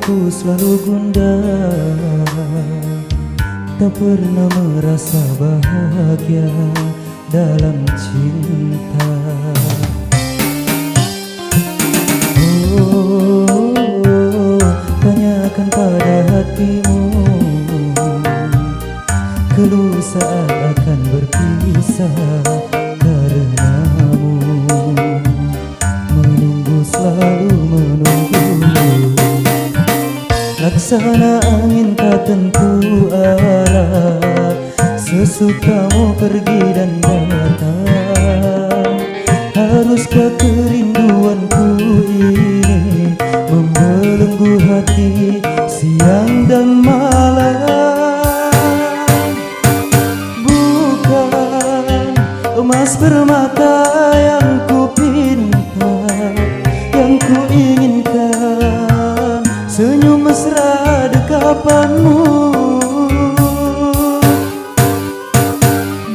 Aku selalu gundah, tak pernah merasa bahagia dalam cinta. Oh, tanyakan pada hatimu, keluh saat akan berpisah karenamu. Menunggu, selalu menunggu, laksana angin tak tentu arah, sesukamu pergi dan datang. Haruskah kerinduanku ini membelenggu hati siang dan malam? Bukan emas permata yang ku pinta, yang ku inginkan senyum mesra dekapanmu.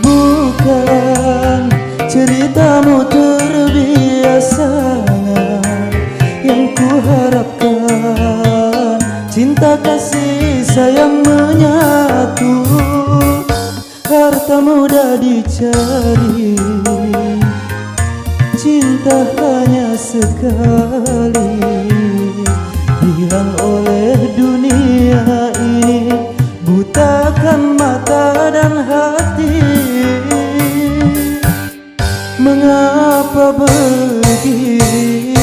Bukan ceritamu terbiasanya yang ku harapkan, cinta kasih sayang menyatu. Harta mudah dicari, cinta hanya sekali. Hilang oleh dunia ini, butakan mata dan hati. Mengapa begini?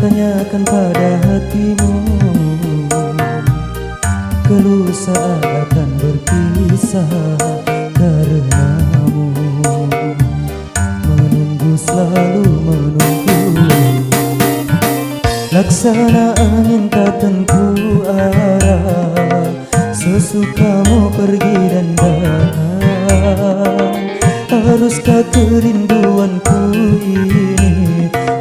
Tanyakan pada hatimu, keluh saat akan berpisah karenamu. Menunggu, selalu menunggu, laksana angin tak tentu arah, sesukamu pergi dan datang. Haruskah kerinduanku ini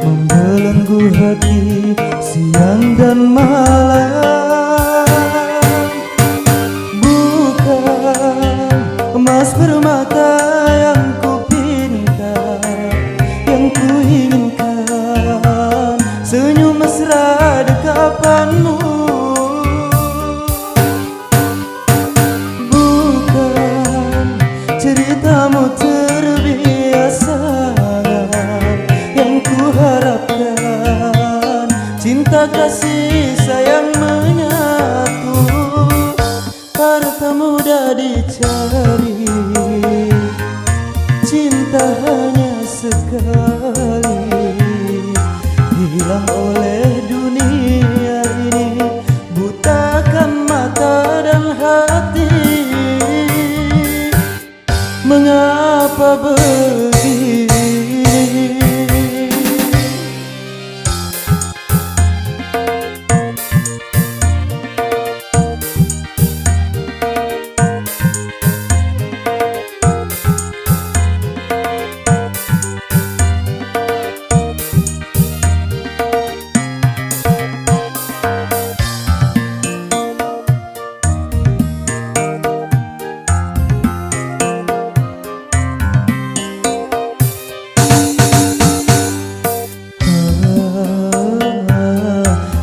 membelenggu hati siang dan malam? Bukan emas permata yang ku pinta, yang ku inginkan senyum mesra dekapanmu. Bukan ceritamu yang ku harapkan, cinta kasih sayang menyatu. Harta mudah dicari, cinta hanya sekali. Hilang oleh dunia ini, butakan mata dan hati. Mengapa begini?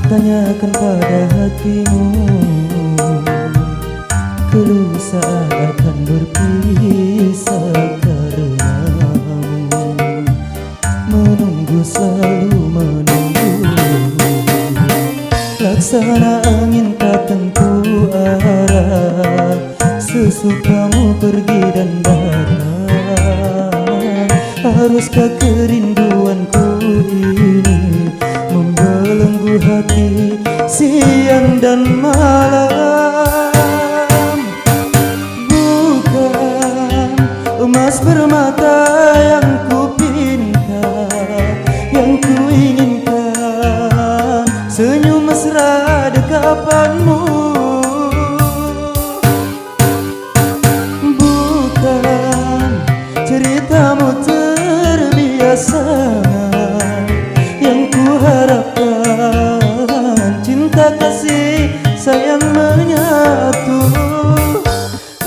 Tanyakan pada hatimu, keluh saat akan berpisah karenamu. Menunggu, selalu menunggu, laksana angin tak tentu arah, sesukamu pergi dan datang. Haruskah kerinduanku ini membelenggu hati siang dan malam? Bukan emas permata yang ku pinta, yang ku ingin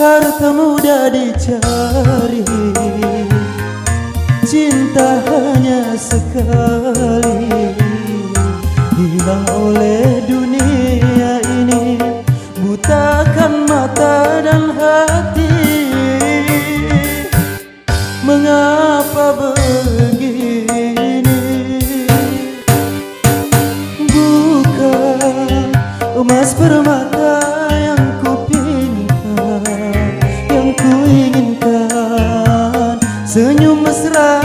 Harta mudah dicari, cinta hanya sekali. Hilang oleh dunia ini, butakan mata dan hati. Mengapa begini? Bukan emas permata yang ku inginkan, senyum mesra